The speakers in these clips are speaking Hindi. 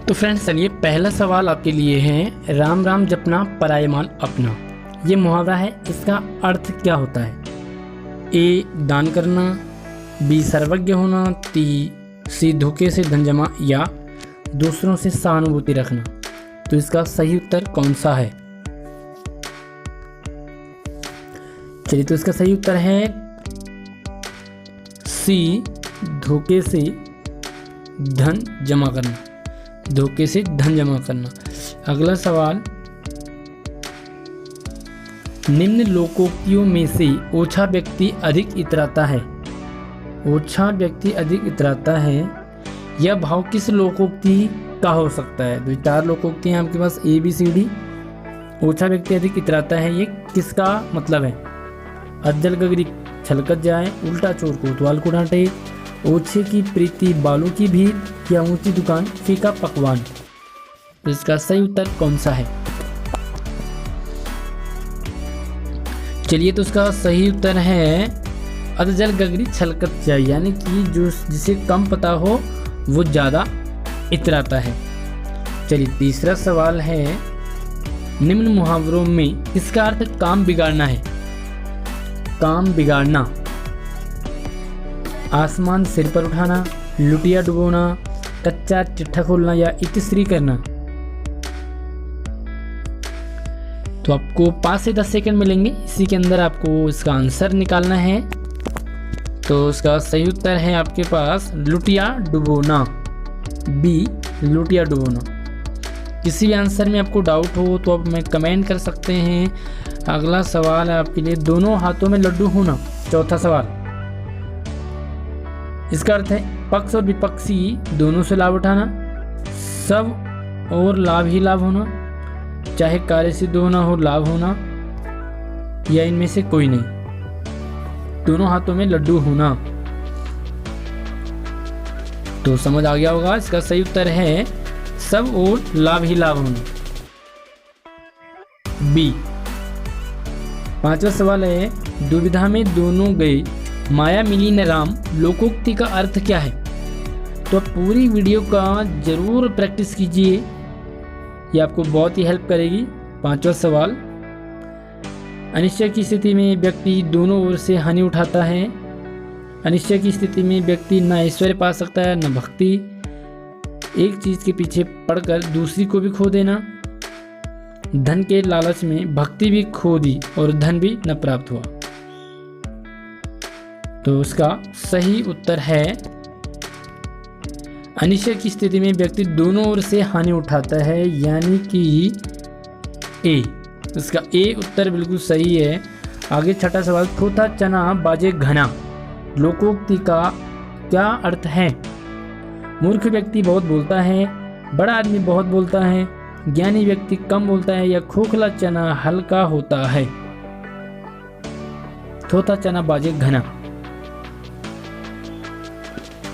तो फ्रेंड्स चलिए पहला सवाल आपके लिए है, राम राम जपना पराए माल अपना। ये मुहावरा है, इसका अर्थ क्या होता है? ए दान करना, बी सर्वज्ञ होना, सी धोखे से धन जमा, या दूसरों से सहानुभूति रखना। तो इसका सही उत्तर कौन सा है? चलिए, तो इसका सही उत्तर है सी धोखे से धन जमा करना। धोखे से धन जमा करना। अगला सवाल, निम्न लोकोक्तियों में से ओछा व्यक्ति अधिक इतराता है। ओछा व्यक्ति अधिक इतराता है, यह भाव किस लोकोक्ति का हो सकता है? तो 4 लोकोक्ति हैं आपके पास, ए बी सी डी। ओछा व्यक्ति अधिक इतराता है, ये किसका मतलब है? अज्जल गगरी छलकत जाए, उल्टा चोर कोतवाल को डांटे, ओछे की प्रीति बालों की भीड़, या ऊंची दुकान फीका पकवान। तो इसका सही उत्तर कौन सा है? चलिए, तो इसका सही उत्तर है अधजल गगरी छलकत जाए, यानी कि जो जिसे कम पता हो वो ज़्यादा इतराता है। चलिए, तीसरा सवाल है, निम्न मुहावरों में किसका अर्थ काम बिगाड़ना है? काम बिगाड़ना। आसमान सिर पर उठाना, लुटिया डुबोना, कच्चा चिट्ठा खोलना, या इतिश्री करना। तो आपको 5 से 10 सेकंड मिलेंगे, इसी के अंदर आपको इसका आंसर निकालना है। तो इसका सही उत्तर है आपके पास लुटिया डुबोना, बी लुटिया डुबोना। किसी भी आंसर में आपको डाउट हो तो आप हमें कमेंट कर सकते हैं। अगला सवाल है आपके लिए, दोनों हाथों में लड्डू होना। चौथा सवाल, इसका अर्थ है पक्ष और विपक्षी दोनों से लाभ उठाना, सब और लाभ ही लाभ होना, चाहे कार्य सिद्ध होना हो लाभ होना, या इनमें से कोई नहीं। दोनों हाथों में लड्डू होना। तो समझ आ गया होगा, इसका सही उत्तर है सब और लाभ ही लाभ होना, बी। 5वां सवाल है, दुविधा में दोनों गए, माया मिली न राम, लोकोक्ति का अर्थ क्या है? तो आप पूरी वीडियो का जरूर प्रैक्टिस कीजिए, ये आपको बहुत ही हेल्प करेगी। 5वां सवाल, अनिश्चय की स्थिति में व्यक्ति दोनों ओर से हानि उठाता है। अनिश्चय की स्थिति में व्यक्ति न ऐश्वर्य पा सकता है न भक्ति। एक चीज के पीछे पड़कर दूसरी को भी खो देना। धन के लालच में भक्ति भी खो दी और धन भी न प्राप्त हुआ। तो उसका सही उत्तर है, अनिश्चय की स्थिति में व्यक्ति दोनों ओर से हानि उठाता है, यानी कि ए। इसका ए उत्तर बिल्कुल सही है। आगे 6ठा सवाल, थोथा चना बाजे घना, लोकोक्ति का क्या अर्थ है? मूर्ख व्यक्ति बहुत बोलता है, बड़ा आदमी बहुत बोलता है, ज्ञानी व्यक्ति कम बोलता है, या खोखला चना हल्का होता है। थोथा चना बाजे घना।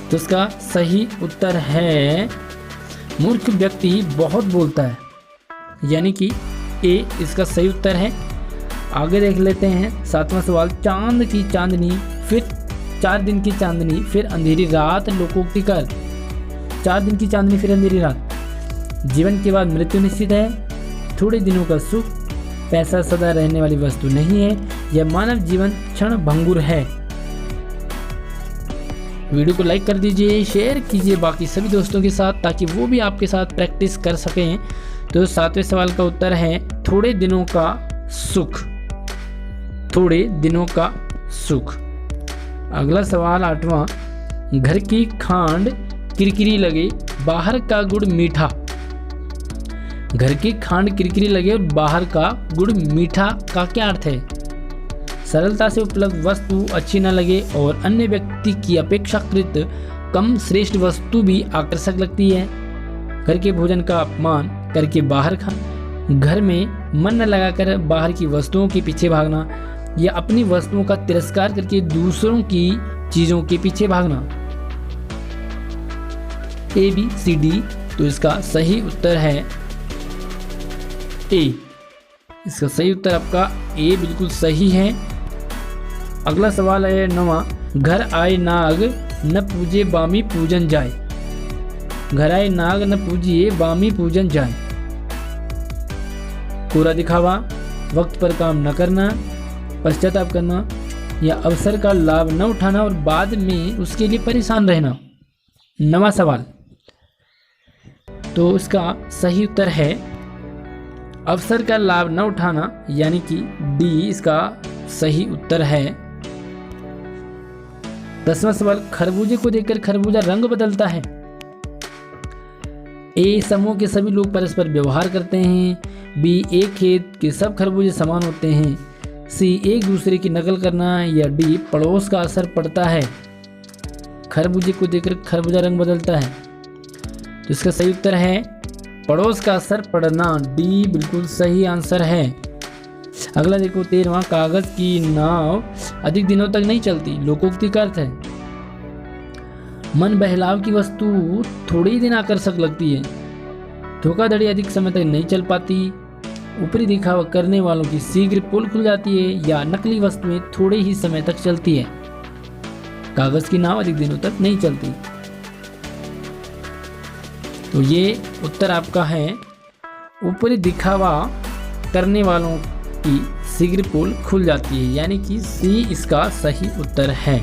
तो इसका सही उत्तर है मूर्ख व्यक्ति बहुत बोलता है, यानी कि ए इसका सही उत्तर है। आगे देख लेते हैं 7वां सवाल, चांद की चांदनी फिर 4 दिन की चांदनी फिर अंधेरी रात, लोकोक्ति का 4 दिन की चांदनी फिर अंधेरी रात। जीवन के बाद मृत्यु निश्चित है, थोड़े दिनों का सुख, पैसा सदा रहने वाली वस्तु नहीं है, यह मानव जीवन क्षण भंगुर है। वीडियो को लाइक कर दीजिए, शेयर कीजिए बाकी सभी दोस्तों के साथ, ताकि वो भी आपके साथ प्रैक्टिस कर सकें। तो 7वें सवाल का उत्तर है थोड़े दिनों का सुख। थोड़े दिनों का सुख। अगला सवाल 8वां, घर की खांड किरकिरी लगे, बाहर का गुड़ मीठा। घर की खांड किरकिरी लगे और बाहर का गुड़ मीठा का क्या अर्थ है? सरलता से उपलब्ध वस्तु अच्छी न लगे और अन्य व्यक्ति की अपेक्षाकृत कम श्रेष्ठ वस्तु भी आकर्षक लगती है। घर के भोजन का अपमान करके बाहर खाना, घर में मन न लगाकर बाहर की वस्तुओं के पीछे भागना, या अपनी वस्तुओं का तिरस्कार करके दूसरों की चीजों के पीछे भागना। A B C D. तो इसका सही उत्तर है ए। इसका सही उत्तर आपका ए बिल्कुल सही है। अगला सवाल है 9वां, घर आए नाग न पूजे बामी पूजन जाए। घराए नाग न पूजिए वामी पूजन जाए। कोरा दिखावा, वक्त पर काम न करना, पश्चाताप करना या अवसर का लाभ न उठाना और बाद में उसके लिए परेशान रहना। 9वां सवाल, तो इसका सही उत्तर है अवसर का लाभ न उठाना, यानी कि डी इसका सही उत्तर है। 10वां सवाल, खरबूजे को देखकर खरबूजा रंग बदलता है। ए, समूह के सभी लोग परस्पर व्यवहार करते हैं। बी, एक खेत के सब खरबूजे समान होते हैं। सी, एक दूसरे की नकल करना या डी, पड़ोस का असर पड़ता है। खरबूजे को देखकर खरबूजा रंग बदलता है, तो इसका सही उत्तर है पड़ोस का असर पड़ना। डी बिल्कुल सही आंसर है। अगला देखो 13वां, कागज की नाव अधिक दिनों तक नहीं चलती। लोकोक्ति का अर्थ है मन बहलाव की वस्तु थोड़े ही दिन आकर्षक लगती है। धोखाधड़ी अधिक समय तक नहीं चल पाती। ऊपरी दिखावा करने वालों की शीघ्र पोल खुल जाती है या नकली वस्तुएं थोड़े ही समय तक चलती है। कागज की नाव अधिक दिनों तक नहीं चलती। तो ये उत्तर आपका है ऊपरी दिखावा करने वालों की शीघ्र पोल खुल जाती है, यानी कि सी इसका सही उत्तर है।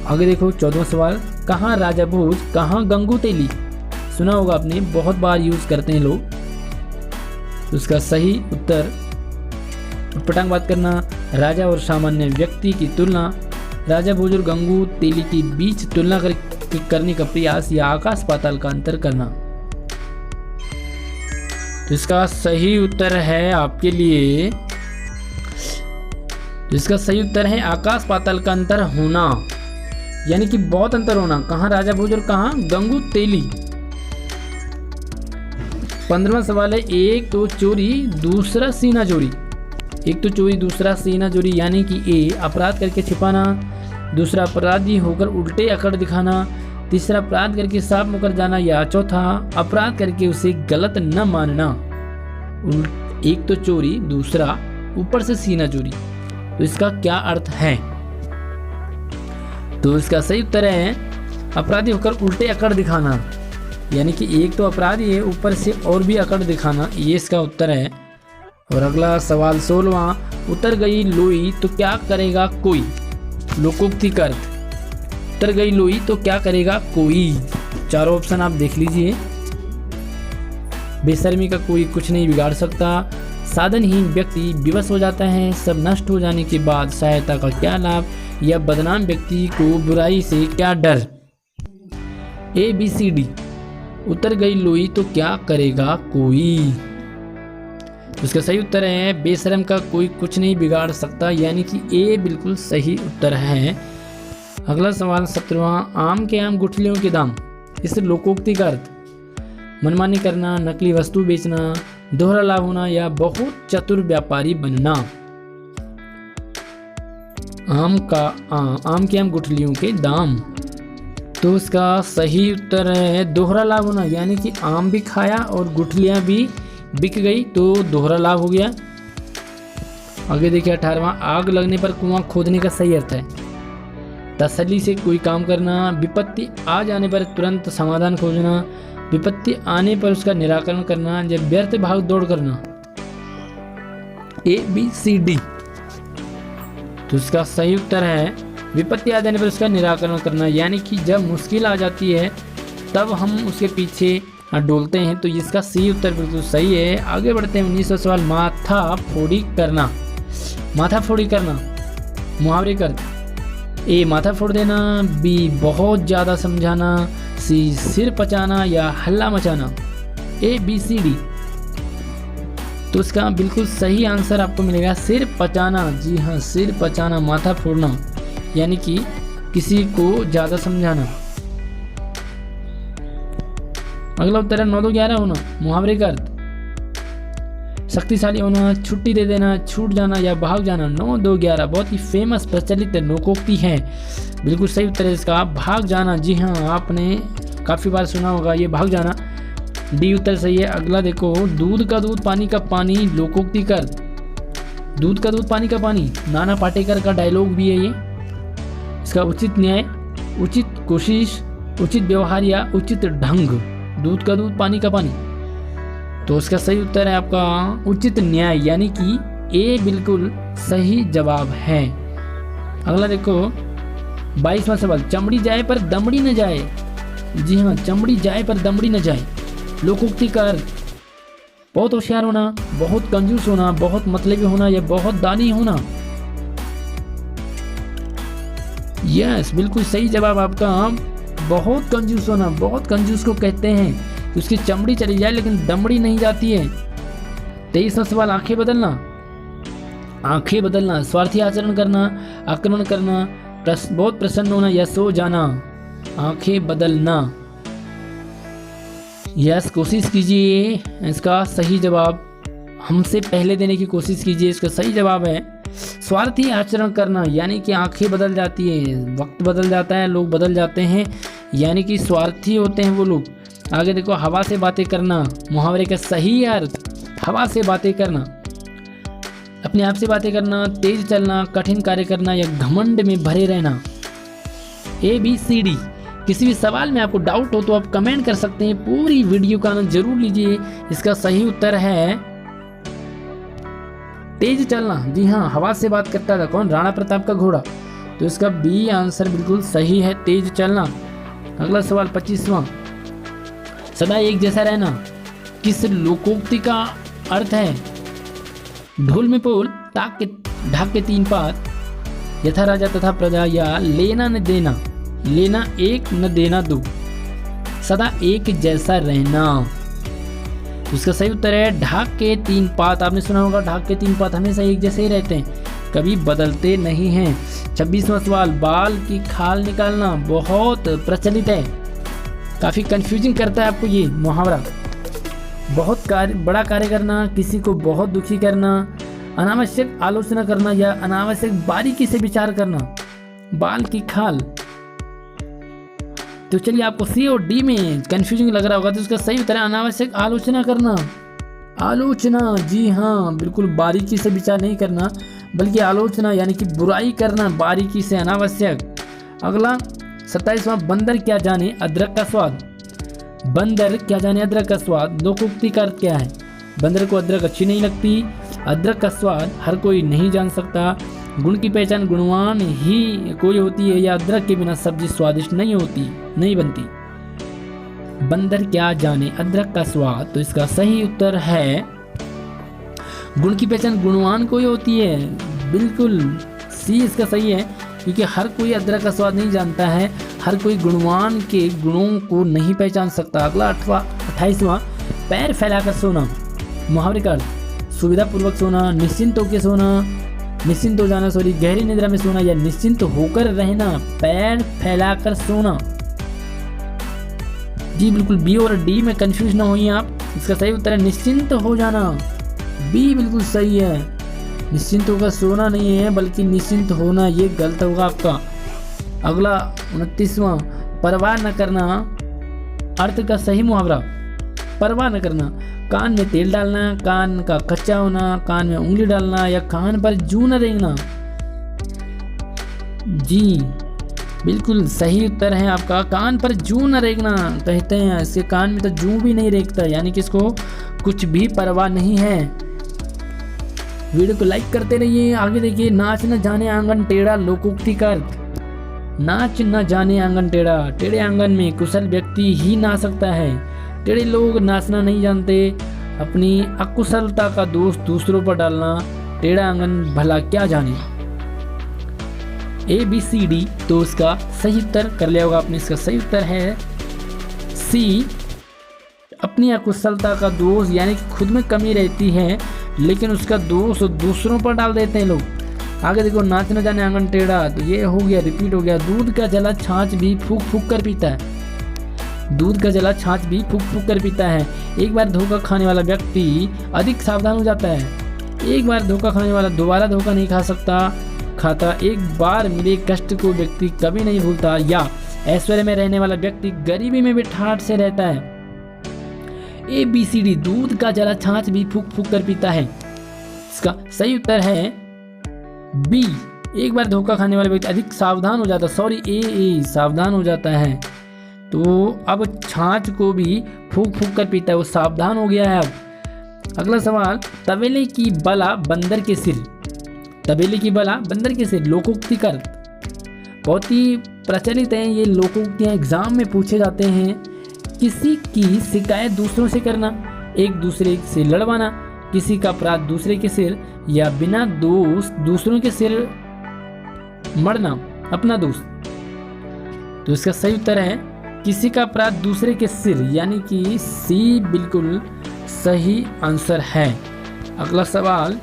आगे देखो 14वां सवाल, कहाँ राजा भोज कहाँ गंगू तेली। सुना होगा आपने, बहुत बार यूज करते हैं लोग। तो इसका सही उत्तर पटांग बात करना, राजा और सामान्य व्यक्ति की तुलना, राजा भोज और गंगू तेली के बीच तुलना करने का प्रयास या आकाश पाताल का अंतर करना। तो इसका सही उत्तर है आपके लिए, तो इसका सही उत्तर है आकाश पाताल का अंतर होना, यानी कि बहुत अंतर होना। कहाँ राजा भोज और कहाँ गंगू तेली। 15वां सवाल है, एक तो चोरी दूसरा सीना चोरी। एक तो चोरी दूसरा सीना चोरी, यानी कि ए, अपराध करके छिपाना, दूसरा अपराधी होकर उल्टे अकड़ दिखाना, तीसरा अपराध करके साफ मुकर जाना या चौथा अपराध करके उसे गलत न मानना। एक तो चोरी दूसरा ऊपर से सीना चोरी, तो इसका क्या अर्थ है। तो इसका सही उत्तर है अपराधी होकर उल्टे अकड़ दिखाना, यानी कि एक तो अपराधी है ऊपर से और भी अकड़ दिखाना, ये इसका उत्तर है। और अगला सवाल 16वां, उतर गई लोई तो क्या करेगा कोई। लोकोक्ति का अर्थ, उतर गई लोई तो क्या करेगा कोई। चारों ऑप्शन आप देख लीजिए। बेशर्मी का कोई कुछ नहीं बिगाड़ सकता, साधनहीन व्यक्ति विवश हो जाता है, सब नष्ट हो जाने के बाद सहायता का क्या लाभ, या बदनाम व्यक्ति को बुराई से क्या डर। ए बी सी डी, उतर गई लोई तो क्या करेगा कोई। उसका सही उत्तर है बेशरम का कोई कुछ नहीं बिगाड़ सकता, यानी कि ए बिल्कुल सही उत्तर है। अगला सवाल 17वां, आम के आम गुठलियों के दाम। इस लोकोक्ति का अर्थ, मनमानी करना, नकली वस्तु बेचना, दोहरा लाभ होना या बहुत चतुर व्यापारी बनना। आम के आम गुठलियों के दाम, तो इसका सही उत्तर है दोहरा लाभ होना, यानी कि आम भी खाया और गुठलियां भी बिक गई, तो दोहरा लाभ हो गया। आगे देखिए 18वां, आग लगने पर कुआं खोदने का सही अर्थ है तसल्ली से कोई काम करना, विपत्ति आ जाने पर तुरंत समाधान खोजना, विपत्ति आने पर उसका निराकरण करना, जब व्यर्थ भाग दौड़ करना। ए बी सी डी, तो इसका सही उत्तर है विपत्ति आ जाने पर उसका निराकरण करना, यानी कि जब मुश्किल आ जाती है तब हम उसके पीछे डोलते हैं, तो इसका सही उत्तर बिल्कुल सही है। आगे बढ़ते हैं 19वां सवाल, माथा फोड़ी करना। माथा फोड़ी करना मुहावरे का अर्थ, ए माथा फोड़ देना, बी बहुत ज़्यादा समझाना, सी सिर पचाना या हल्ला मचाना। ए बी सी डी, तो इसका बिल्कुल सही आंसर आपको मिलेगा सिर पचाना। जी हाँ, सिर पचाना, माथा फोड़ना, यानी कि किसी को ज़्यादा समझाना। अगला उत्तर है 9-2-11 होना, मुहावरे का अर्थ शक्तिशाली होना, छुट्टी दे देना, छूट जाना या भाग जाना। 9-2-11 बहुत ही फेमस प्रचलित लोकोक्ति है, बिल्कुल सही उत्तर है इसका भाग जाना। जी हाँ, आपने काफ़ी बार सुना होगा ये भाग जाना, डी उत्तर सही है। अगला देखो, दूध का दूध पानी का पानी, लोकोक्ति का अर्थ दूध का दूध पानी का पानी, नाना पाटेकर का डायलॉग भी है ये। इसका उचित न्याय, उचित कोशिश, उचित व्यवहार या उचित ढंग, दूध का दूध पानी का पानी। तो उसका सही उत्तर है आपका उचित न्याय, यानी कि ए बिल्कुल सही जवाब है। अगला देखो 22वां सवाल, चमड़ी जाए पर दमड़ी न जाए। जी हाँ, चमड़ी जाए पर दमड़ी न जाए। लोकोक्ति का अर्थ बहुत होशियार होना, बहुत कंजूस होना, बहुत मतलबी होना या बहुत दानी होना। यस, बिल्कुल सही जवाब आपका बहुत कंजूस होना। बहुत कंजूस को कहते हैं कि उसकी चमड़ी चली जाए लेकिन दमड़ी नहीं जाती है। 23वां सवाल, आंखें बदलना। आंखें बदलना, स्वार्थी आचरण करना, आक्रमण करना, बहुत प्रसन्न होना या सो जाना। आंखें बदलना। यस, कोशिश कीजिए इसका सही जवाब हमसे पहले देने की कोशिश कीजिए। इसका सही जवाब है स्वार्थी आचरण करना, यानी कि आंखें बदल जाती है, वक्त बदल जाता है, लोग बदल जाते हैं, यानी कि स्वार्थी होते हैं वो लोग। आगे देखो, हवा से बातें करना। मुहावरे का सही अर्थ हवा से बातें करना, अपने आप से बातें करना, तेज चलना, कठिन कार्य करना या घमंड में भरे रहना। ABCD। किसी भी सवाल में आपको डाउट हो तो आप कमेंट कर सकते हैं। पूरी वीडियो का आनंद जरूर लीजिए। इसका सही उत्तर है तेज चलना। जी हाँ, हवा से बात करता था कौन? राणा प्रताप का घोड़ा। तो इसका बी आंसर बिल्कुल सही है, तेज चलना। अगला सवाल 25वां, सदा एक जैसा रहना किस लोकोक्ति का अर्थ है? ढोल में पोल, ढाक के 3 पात, यथा राजा तथा प्रजा या लेना न देना। लेना 1 न देना 2। सदा एक जैसा रहना। उसका सही उत्तर है ढाक के 3 पात। आपने सुना होगा ढाक के 3 पात हमेशा एक जैसे ही रहते हैं, कभी बदलते नहीं हैं। 26वां सवाल, बाल की खाल निकालना बहुत प्रचलित है। काफ़ी कंफ्यूजिंग करता है आपको ये मुहावरा। बहुत बड़ा कार्य करना, किसी को बहुत दुखी करना, अनावश्यक आलोचना करना या अनावश्यक बारीकी से विचार करना। बाल की खाल। तो चलिए, आपको सी और डी में कंफ्यूजिंग लग रहा होगा, तो उसका सही उत्तर है अनावश्यक आलोचना करना। आलोचना, जी हाँ, बिल्कुल बारीकी से विचार नहीं करना बल्कि आलोचना, यानी कि बुराई करना बारीकी से, अनावश्यक। अगला 27वां, बंदर क्या जाने अदरक का स्वाद। बंदर क्या जाने अदरक का स्वाद। लोकोक्ति का अर्थ क्या है? बंदर को अदरक अच्छी नहीं लगती, अदरक का स्वाद हर कोई नहीं जान सकता, गुण की पहचान गुणवान ही कोई होती है, या अदरक के बिना सब्जी स्वादिष्ट नहीं बनती। बंदर क्या जाने अदरक का स्वाद। तो इसका सही उत्तर है गुण की पहचान गुणवान कोई होती है। बिल्कुल सी इसका सही है, क्योंकि हर कोई अदरक का स्वाद नहीं जानता है, हर कोई गुणवान के गुणों को नहीं पहचान सकता। अगला 28वां, पैर फैलाकर सोना। मुहावरे का अर्थ सुविधा पूर्वक सोना, निश्चिंत होकर सोना, निश्चिंत हो जाना, गहरी निद्रा में सोना या निश्चिंत होकर रहना। पैर फैलाकर सोना। जी बिल्कुल, बी और डी में कंफ्यूज ना होइए आप। इसका सही उत्तर है निश्चिंत हो जाना। बी बिल्कुल सही है, निश्चिंत होकर सोना नहीं है बल्कि निश्चिंत होना, ये गलत होगा आपका। अगला 29वां, परवाह न करना। अर्थ का सही मुहावरा, परवाह न करना, कान में तेल डालना, कान का कच्चा होना, कान में उंगली डालना या कान पर जूं न रेंगना। जी बिल्कुल सही उत्तर है आपका, कान पर जूं न रेंगना कहते हैं। इसके कान में तो जूं भी नहीं रेंगता, यानी कि इसको कुछ भी परवाह नहीं है। वीडियो को लाइक करते रहिए। आगे देखिए, नाच न जाने आंगन टेढ़ा। लोकोक्ति का अर्थ नाच न जाने आंगन टेढ़ा। टेढ़े आंगन में कुशल व्यक्ति ही नाच सकता है, टेढ़े लोग नाचना नहीं जानते। अपनी अकुशलता का दोष दूसरों पर डालना, टेढ़ा आंगन भला क्या जाने। ABCD। तो इसका सही उत्तर कर लिया होगा आपने। इसका सही उत्तर है सी, अपनी अकुशलता का दोष, यानी कि खुद में कमी रहती है लेकिन उसका दोष दूसरों पर डाल देते हैं लोग। आगे देखो, नाच न जाने आंगन टेढ़ा, तो ये हो गया, रिपीट हो गया। दूध का जला छाछ भी फूक फूक कर पीता है। दूध का जला छाछ भी फूक फूक कर पीता है। एक बार धोखा खाने वाला व्यक्ति अधिक सावधान हो जाता है। एक बार धोखा खाने वाला दोबारा धोखा नहीं खाता। एक बार मिले कष्ट को व्यक्ति कभी नहीं भूलता। या ऐश्वर्य में रहने वाला व्यक्ति गरीबी में भी ठाठ से रहता है। ABCD। दूध का जला छाछ भी फूक फूक कर पीता है। इसका सही उत्तर है बी, एक बार धोखा खाने वाले व्यक्ति अधिक सावधान हो जाता है। सावधान हो जाता है। तो अब छाछ को भी फूंक फूंक कर पीता है, वो सावधान हो गया है अब। अगला सवाल, तबेले की बला बंदर के सिर। तबेले की बला बंदर के सिर, लोकोक्ति का अर्थ बहुत ही प्रचलित है। ये लोकोक्तियाँ एग्जाम में पूछे जाते हैं। किसी की शिकायत दूसरों से करना, एक दूसरे से लड़वाना, किसी का अपराध दूसरे के सिर, या बिना दोष दूसरों के सिर मरना, अपना दोस्त। तो इसका सही उत्तर है किसी का अपराध दूसरे के सिर, यानी कि सी बिल्कुल सही आंसर है। अगला सवाल,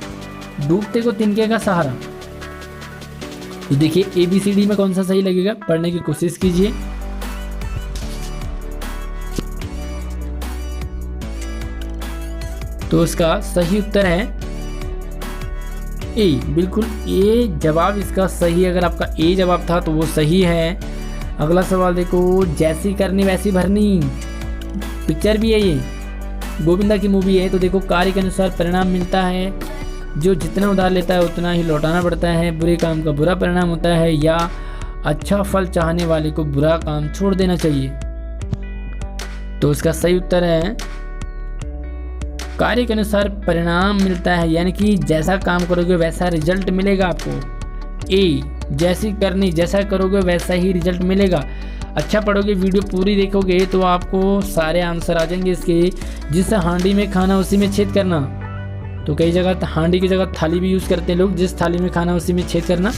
डूबते को तिनके का सहारा। तो देखिए ABCD में कौन सा सही लगेगा, पढ़ने की कोशिश कीजिए। तो इसका सही उत्तर है ए, बिल्कुल ए जवाब इसका सही है। अगर आपका ए जवाब था तो वो सही है। अगला सवाल देखो, जैसी करनी वैसी भरनी, पिक्चर भी है ये, गोविंदा की मूवी है। तो देखो, कार्य के अनुसार परिणाम मिलता है, जो जितना उधार लेता है उतना ही लौटाना पड़ता है, बुरे काम का बुरा परिणाम होता है, या अच्छा फल चाहने वाले को बुरा काम छोड़ देना चाहिए। तो इसका सही उत्तर है कार्य के अनुसार परिणाम मिलता है, यानी कि जैसा काम करोगे वैसा रिजल्ट मिलेगा आपको। ए, जैसी करनी, जैसा करोगे वैसा ही रिजल्ट मिलेगा। अच्छा पढ़ोगे, वीडियो पूरी देखोगे तो आपको सारे आंसर आ जाएंगे इसके। जिस हांडी में खाना उसी में छेद करना, तो कई जगह हांडी की जगह थाली भी यूज़ करते हैं लोग। जिस थाली में खाना उसी में छेद करना।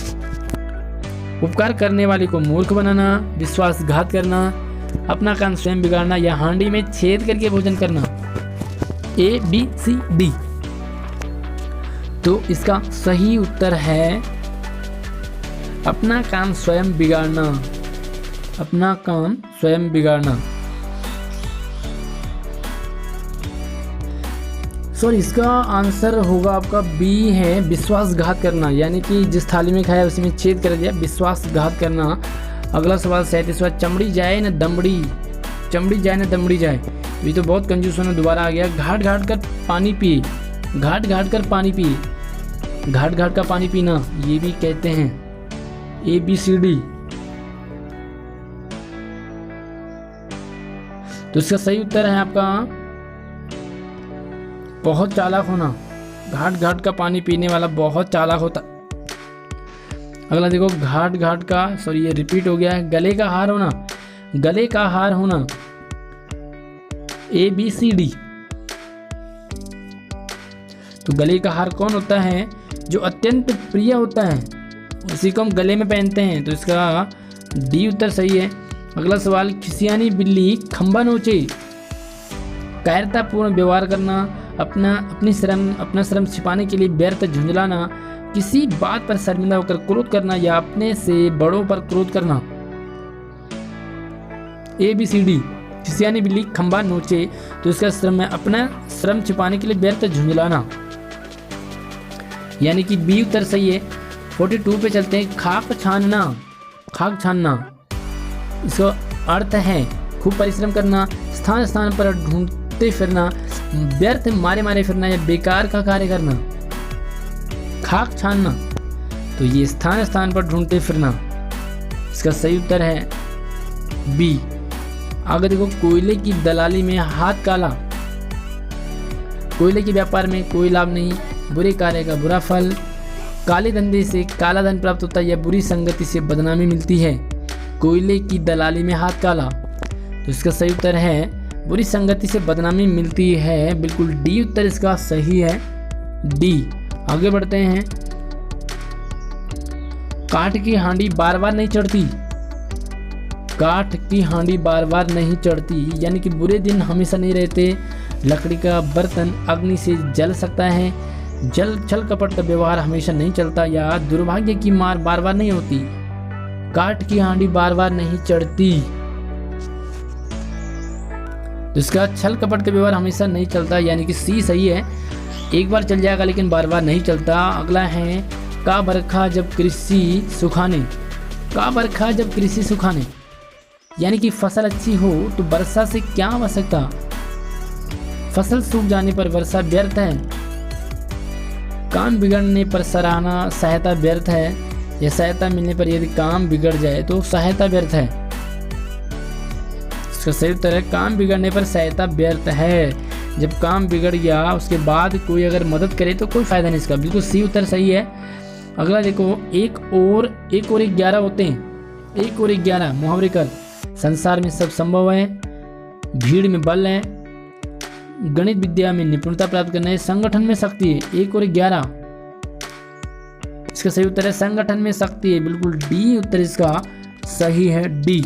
उपकार करने वाले को मूर्ख बनाना, विश्वासघात करना, अपना काम स्वयं बिगाड़ना, या हांडी में छेद करके भोजन करना। ABCD। तो इसका सही उत्तर है अपना काम स्वयं बिगाड़ना, अपना काम स्वयं बिगाड़ना। सॉरी, इसका आंसर होगा आपका बी है, विश्वासघात करना, यानी कि जिस थाली में खाया उसी में छेद कर दिया, विश्वासघात करना। अगला सवाल 37वां, चमड़ी जाए न दमड़ी, चमड़ी जाए न दमड़ी जाए। ये तो बहुत कंजूस होना दोबारा आ गया। घाट घाट कर पानी पिए, घाट घाट कर पानी पिए, घाट घाट का पानी पीना, ये भी कहते हैं। ABCD। तो इसका सही उत्तर है आपका बहुत चालाक होना। घाट घाट का पानी पीने वाला बहुत चालाक होता। अगला देखो, घाट घाट का, सॉरी ये रिपीट हो गया है, गले का हार होना, गले का हार होना। ABCD। तो गले का हार कौन होता है, जो अत्यंत प्रिय होता है, उसी को हम गले में पहनते हैं। तो इसका डी उत्तर सही है। अगला सवाल, खिसियानी बिल्ली खंबा नोचे, कायरतापूर्ण व्यवहार करना, अपना श्रम छिपाने के लिए व्यर्थ झुंझलाना, किसी बात पर शर्मिंदा होकर क्रोध करना, या अपने से बड़ों पर क्रोध करना। ABCD। खिसियानी बिल्ली खंबा नोचे, तो इसका श्रम है अपना श्रम छिपाने के लिए व्यर्थ झुंझलाना, यानी कि बी उत्तर सही है। 42 पे चलते हैं, खाक छानना, खाक छानना, इसका अर्थ है खूब परिश्रम करना, स्थान स्थान पर ढूंढते फिरना, व्यर्थ मारे मारे फिरना, या बेकार का कार्य करना। खाक छानना, तो ये स्थान स्थान पर ढूंढते फिरना, इसका सही उत्तर है बी। आगे देखो, कोयले की दलाली में हाथ काला, कोयले के व्यापार में कोई लाभ नहीं, बुरे कार्य का बुरा फल, काले धंधे से काला धन प्राप्त होता है, या बुरी संगति से बदनामी मिलती है। कोयले की दलाली में हाथ काला, तो इसका सही उत्तर है बुरी संगति से बदनामी मिलती है, बिल्कुल डी उत्तर इसका सही है, डी। आगे बढ़ते हैं, काठ की हांडी बार बार नहीं चढ़ती, काठ की हांडी बार बार नहीं चढ़ती, यानी कि बुरे दिन हमेशा नहीं रहते। लकड़ी का बर्तन अग्नि से जल सकता है, छल कपट का व्यवहार हमेशा नहीं चलता, या दुर्भाग्य की मार बार बार नहीं होती। काठ की हांडी बार बार नहीं चढ़ती, तो इसका छल कपट का व्यवहार हमेशा नहीं चलता, यानी कि सी सही है। एक बार चल जाएगा लेकिन बार बार नहीं चलता। अगला है, का बरखा जब कृषि सुखाने, का बरखा जब कृषि सुखाने, यानी कि फसल अच्छी हो तो वर्षा से क्या आवश्यकता, फसल सूख जाने पर वर्षा व्यर्थ है, काम बिगड़ने पर सराहना सहायता व्यर्थ है, या सहायता मिलने पर यदि काम बिगड़ जाए तो सहायता व्यर्थ है। इसका सही उत्तर है काम बिगड़ने पर सहायता व्यर्थ है। जब काम बिगड़ गया उसके बाद कोई अगर मदद करे तो कोई फायदा नहीं इसका, बिल्कुल सी उत्तर सही है। अगला देखो, एक और 11 होते हैं, 1 और 11 मुहावरे कर। संसार में सब संभव है, भीड़ में बल है, गणित विद्या में निपुणता प्राप्त करना है, संगठन में शक्ति है। 1 और 11 इसका सही उत्तर है संगठन में शक्ति है, बिल्कुल डी उत्तर इसका सही है, डी।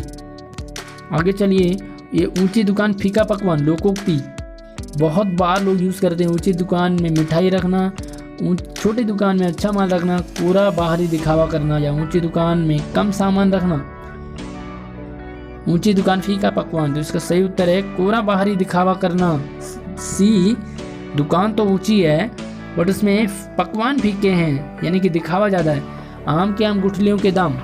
आगे चलिए, ये ऊंची दुकान फीका पकवान लोकोक्ति बहुत बार लोग यूज करते हैं। ऊंची दुकान में मिठाई रखना, छोटी दुकान में अच्छा माल रखना, पूरा बाहरी दिखावा करना, या ऊंची दुकान में कम सामान रखना। ऊंची दुकान फीका पकवान, तो इसका सही उत्तर है कोरा बाहरी दिखावा करना, सी। दुकान तो ऊंची है बट उसमें पकवान फीके हैं, यानी कि दिखावा ज्यादा है। आम के आम गुठलियों के दाम,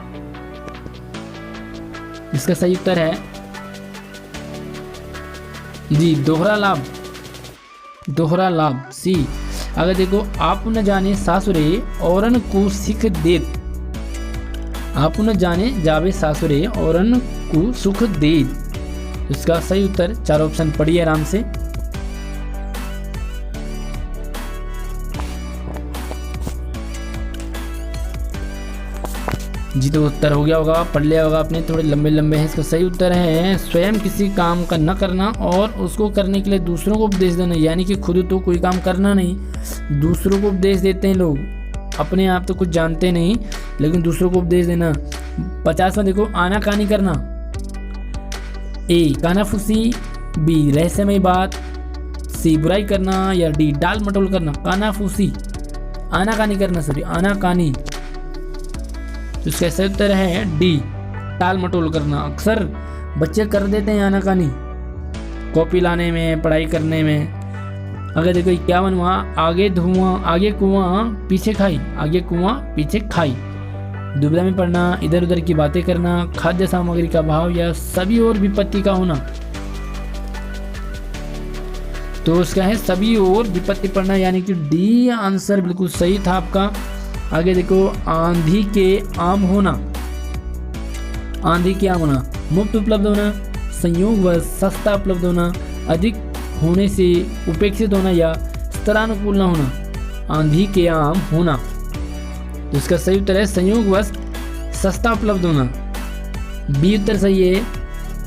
इसका सही उत्तर है जी दोहरा लाभ, दोहरा लाभ, सी। अगर देखो, आप न जाने सासुरे औरन को सिख देत, आप न जाने जावे सासुरे औरन को सुख देत, इसका सही उत्तर 4 ऑप्शन पढ़िए आराम से। जी तो उत्तर हो गया होगा, पढ़ लिया होगा आपने, थोड़े लंबे लंबे हैं। इसका सही उत्तर है स्वयं किसी काम का न करना और उसको करने के लिए दूसरों को उपदेश देना, यानी कि खुद तो कोई काम करना नहीं, दूसरों को उपदेश देते हैं लोग, अपने आप तो कुछ जानते नहीं लेकिन दूसरों को उपदेश देना। 50वां देखो, आनाकानी करना, ए कानाफूसी, बी रहस्यमय बात, सी बुराई करना, या डी डाल मटोल करना। कानाफूसी, आनाकानी करना, सॉरी आनाकानी, तो इसका सही उत्तर है डी टाल मटोल करना। अक्सर बच्चे कर देते हैं आनाकानी कॉपी लाने में, पढ़ाई करने में। अगर देखो 51वां, आगे धुआं आगे कुआं पीछे खाई, आगे कुआं पीछे खाई, दुविधा में पड़ना, इधर उधर की बातें करना, खाद्य सामग्री का भाव, या सभी और विपत्ति का होना। तो उसका है सभी और विपत्ति पड़ना, यानी कि डी आंसर बिल्कुल सही था आपका। आगे देखो, आंधी के आम होना, आंधी के आम होना, मुफ्त उपलब्ध होना, संयोग व सस्ता उपलब्ध होना, अधिक होने से उपेक्षित होना, या स्तरानुकूल न होना। आंधी के आम होना, तो इसका सही उत्तर है संयोग व सस्ता उपलब्ध होना, बी उत्तर सही है।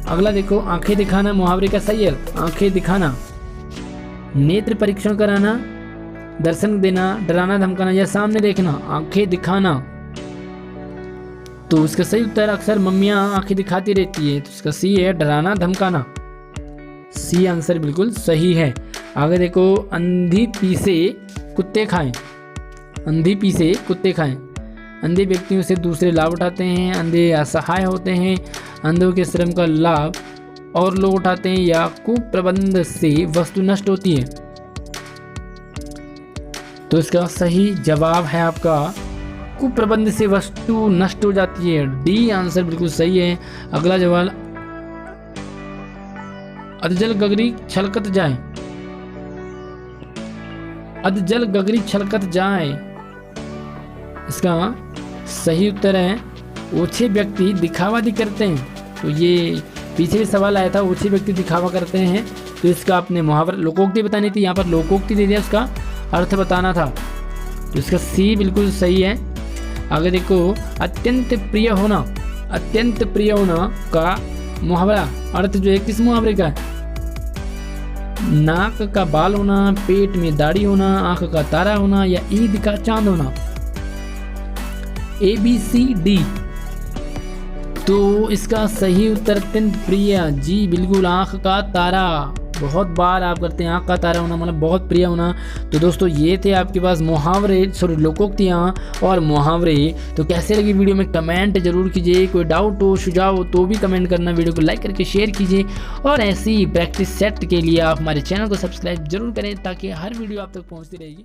अगला देखो, आंखें दिखाना मुहावरे का सही है, आंखें दिखाना, नेत्र परीक्षण कराना, दर्शन देना, डराना धमकाना, या सामने देखना। आंखें दिखाना, तो इसका सही उत्तर अक्सर मम्मियां आंखें दिखाती रहती है, तो इसका सी है डराना धमकाना, सी आंसर बिल्कुल सही है। आगे देखो, अंधी पीसे कुत्ते खाएं, अंधी पीसे कुत्ते खाएं, अंधे व्यक्तियों से दूसरे लाभ उठाते हैं, अंधे असहाय होते हैं, अंधों के श्रम का लाभ और लोग उठाते हैं, या कुप्रबंध से वस्तु नष्ट होती है। तो इसका सही जवाब है आपका कुप्रबंध से वस्तु नष्ट हो जाती है, डी आंसर बिल्कुल सही है। अगला जवाब, अधजल गगरी छलकत जाए, अधजल गगरी छलकत जाए, इसका सही उत्तर है ओछे व्यक्ति दिखावा करते हैं। तो ये पीछे भी सवाल आया था, ओछे व्यक्ति दिखावा करते हैं, तो इसका आपने मुहावरा लोकोक्ति बतानी थी, यहाँ पर लोकोक्ति दे दिया, उसका अर्थ बताना था, तो इसका सी बिल्कुल सही है। आगे देखो, अत्यंत प्रिय होना, अत्यंत प्रिय होना का मुहावरा अर्थ जो है किस मुहावरे का है? नाक का बाल होना, पेट में दाढ़ी होना, आंख का तारा होना, या ईद का चांद होना। ABCD, तो इसका सही उत्तर अत्यंत प्रिय, जी बिल्कुल आंख का तारा। बहुत बार आप करते हैं आंख का तारा होना मतलब बहुत प्रिय होना। तो दोस्तों ये थे आपके पास मुहावरे, सॉरी लोकोक्तियाँ और मुहावरे। तो कैसे लगी वीडियो में कमेंट जरूर कीजिए, कोई डाउट हो सुझाव हो तो भी कमेंट करना, वीडियो को लाइक करके शेयर कीजिए, और ऐसी प्रैक्टिस सेट के लिए आप हमारे चैनल को सब्सक्राइब जरूर करें ताकि हर वीडियो आप तक पहुँचती रहेगी।